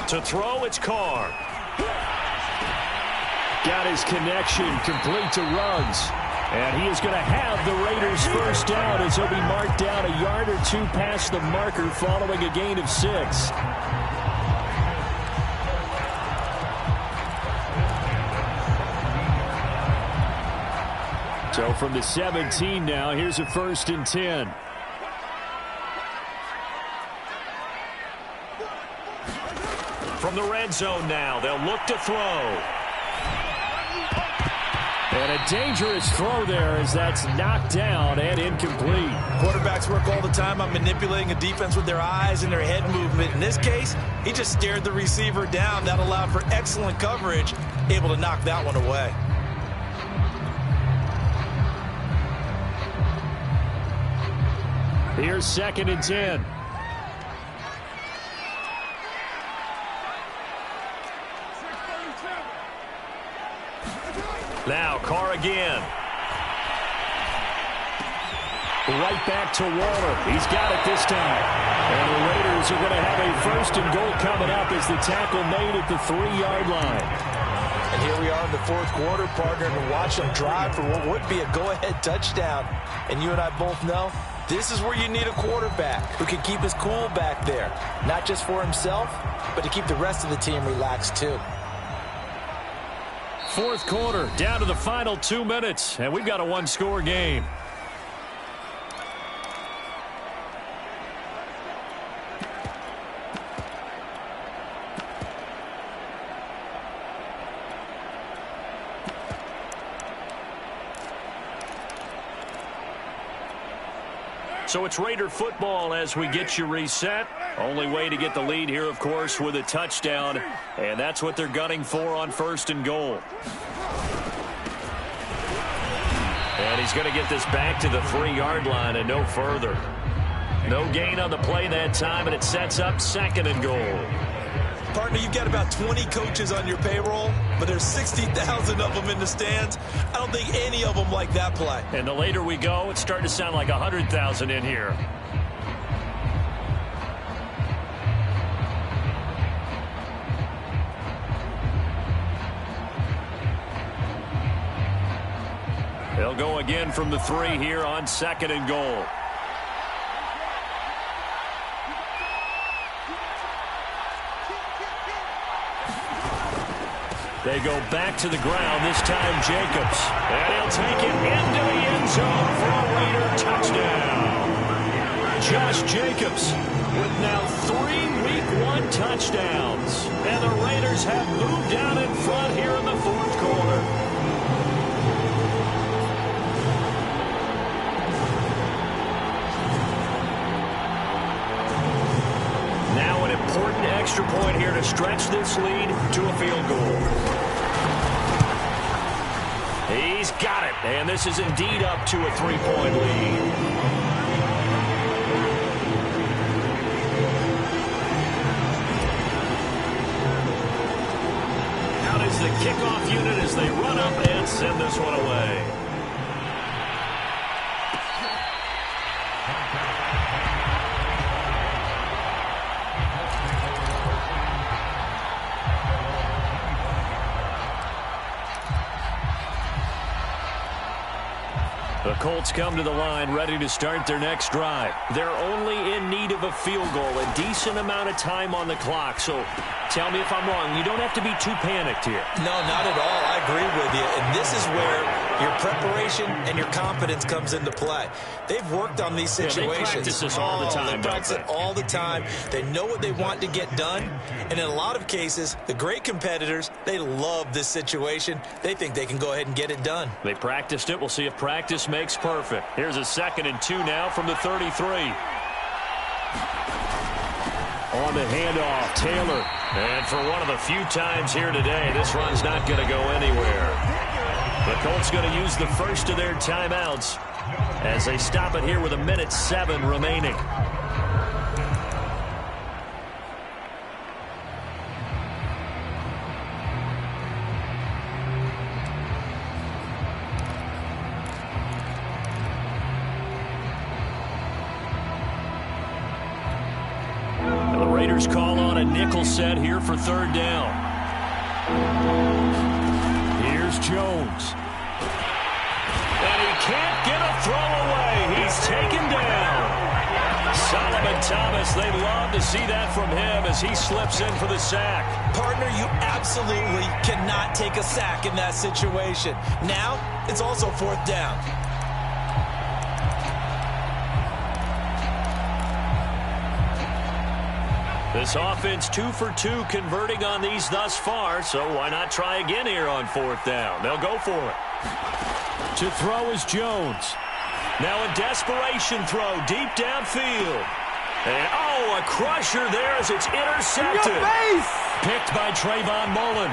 To throw, it's Carr. Got his connection complete to Ruggs. And he is going to have the Raiders' first down as he'll be marked down a yard or 2 past the marker following a gain of 6. So from the 17 now, here's a 1st and 10. From the red zone now, they'll look to throw. And a dangerous throw there as that's knocked down and incomplete. Quarterbacks work all the time on manipulating a defense with their eyes and their head movement. In this case, he just stared the receiver down. That allowed for excellent coverage, able to knock that one away. Here's 2nd and 10. Now Carr again. Right back to Waller. He's got it this time. And the Raiders are going to have a 1st and goal coming up as the tackle made at the 3-yard line. And here we are in the 4th quarter, partner, to watch them drive for what would be a go-ahead touchdown. And you and I both know this is where you need a quarterback who can keep his cool back there. Not just for himself, but to keep the rest of the team relaxed too. 4th quarter, down to the final 2 minutes, and we've got a 1-score game. So it's Raider football as we get you reset. Only way to get the lead here, of course, with a touchdown. And that's what they're gunning for on 1st and goal. And he's going to get this back to the 3-yard line and no further. No gain on the play that time, and it sets up 2nd and goal. Partner, you've got about 20 coaches on your payroll, but there's 60,000 of them in the stands. I don't think any of them like that play. And the later we go, it's starting to sound like 100,000 in here. They'll go again from the 3 here on 2nd and goal. They go back to the ground, this time Jacobs. And he'll take it into the end zone for a Raider touchdown. Josh Jacobs with now 3 Week 1 touchdowns. And the Raiders have moved down in front here in the 4th quarter. Now an important extra point here to stretch this lead to a field goal. He's got it, and this is indeed up to a 3-point lead. Out is the kickoff unit as they run up and send this one away. The Colts come to the line ready to start their next drive. They're only in need of a field goal, a decent amount of time on the clock. So tell me if I'm wrong. You don't have to be too panicked here. No, not at all. I agree with you. And this is where your preparation and your confidence comes into play. They've worked on these situations. They practice this all the time. They practice it all the time. They know what they want to get done. And in a lot of cases, the great competitors, they love this situation. They think they can go ahead and get it done. They practiced it. We'll see if practice makes perfect. Here's a 2nd and 2 now from the 33. On the handoff, Taylor. And for one of the few times here today, this run's not going to go anywhere. The Colts going to use the first of their timeouts as they stop it here with 1:07 remaining. And the Raiders call on a nickel set here for 3rd down. Here's Jones. And he can't get a throw away. He's taken down. Solomon Thomas, they'd love to see that from him as he slips in for the sack. Partner, you absolutely cannot take a sack in that situation. Now, it's also 4th down. This offense 2 for 2 converting on these thus far, so why not try again here on 4th down? They'll go for it. To throw is Jones. Now a desperation throw deep downfield. And, oh, a crusher there as it's intercepted. Picked by Trayvon Mullen.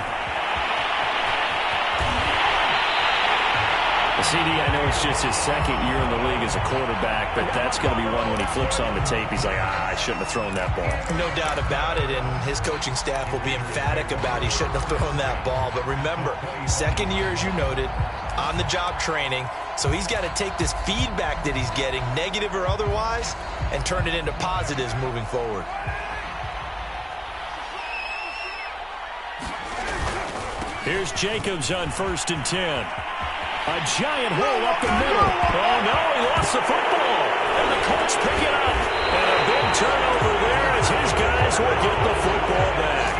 CD, I know it's just his 2nd year in the league as a quarterback, but that's going to be one when he flips on the tape. He's like, I shouldn't have thrown that ball. No doubt about it, and his coaching staff will be emphatic about he shouldn't have thrown that ball. But remember, 2nd year, as you noted, on-the-job training, so he's got to take this feedback that he's getting, negative or otherwise, and turn it into positives moving forward. Here's Jacobs on 1st and 10. A giant hole up the middle. Oh, no, he lost the football. And the Colts pick it up. And a big turnover there as his guys will get the football back.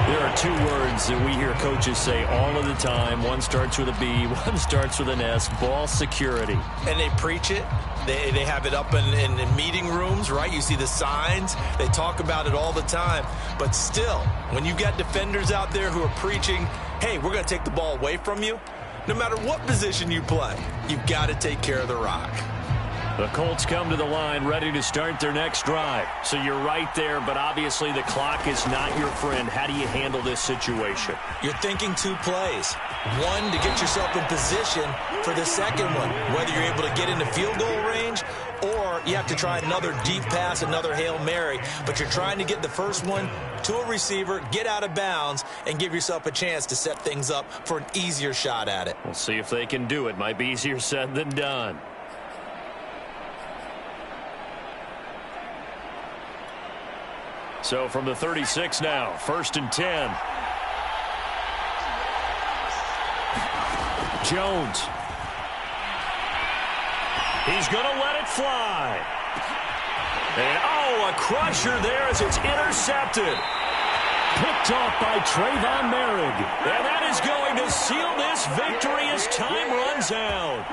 There are 2 words that we hear coaches say all of the time. One starts with a B, one starts with an S, ball security. And they preach it. They have it up in meeting rooms, right? You see the signs. They talk about it all the time. But still, when you've got defenders out there who are preaching, hey, we're going to take the ball away from you, no matter what position you play, you've got to take care of the rock. The Colts come to the line ready to start their next drive. So you're right there, but obviously the clock is not your friend. How do you handle this situation? You're thinking 2 plays. One, to get yourself in position for the second one, whether you're able to get into field goal range or you have to try another deep pass, another Hail Mary. But you're trying to get the first one to a receiver, get out of bounds, and give yourself a chance to set things up for an easier shot at it. We'll see if they can do it. Might be easier said than done. So from the 36 now, 1st and 10. Jones. He's going to let it fly. And, oh, a crusher there as it's intercepted. Picked off by Trayvon Merrick. And that is going to seal this victory as time runs out.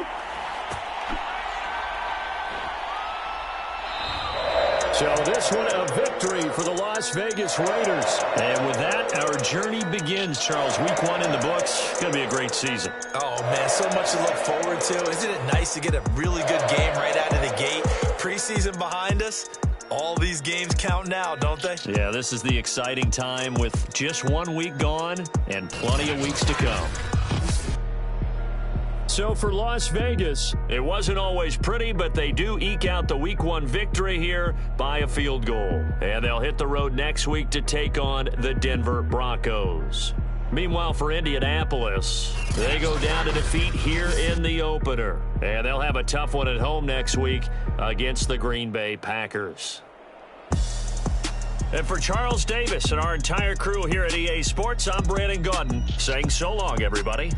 So this one a victory for the Las Vegas Raiders. And with that, our journey begins, Charles. Week 1 in the books. Going to be a great season. Oh, man, so much to look forward to. Isn't it nice to get a really good game right out of the gate? Preseason behind us. All these games count now, don't they? Yeah, this is the exciting time with just 1 week gone and plenty of weeks to come. So for Las Vegas, it wasn't always pretty, but they do eke out the Week 1 victory here by a field goal. And they'll hit the road next week to take on the Denver Broncos. Meanwhile, for Indianapolis, they go down to defeat here in the opener. And they'll have a tough one at home next week against the Green Bay Packers. And for Charles Davis and our entire crew here at EA Sports, I'm Brandon Gaudin saying so long, everybody.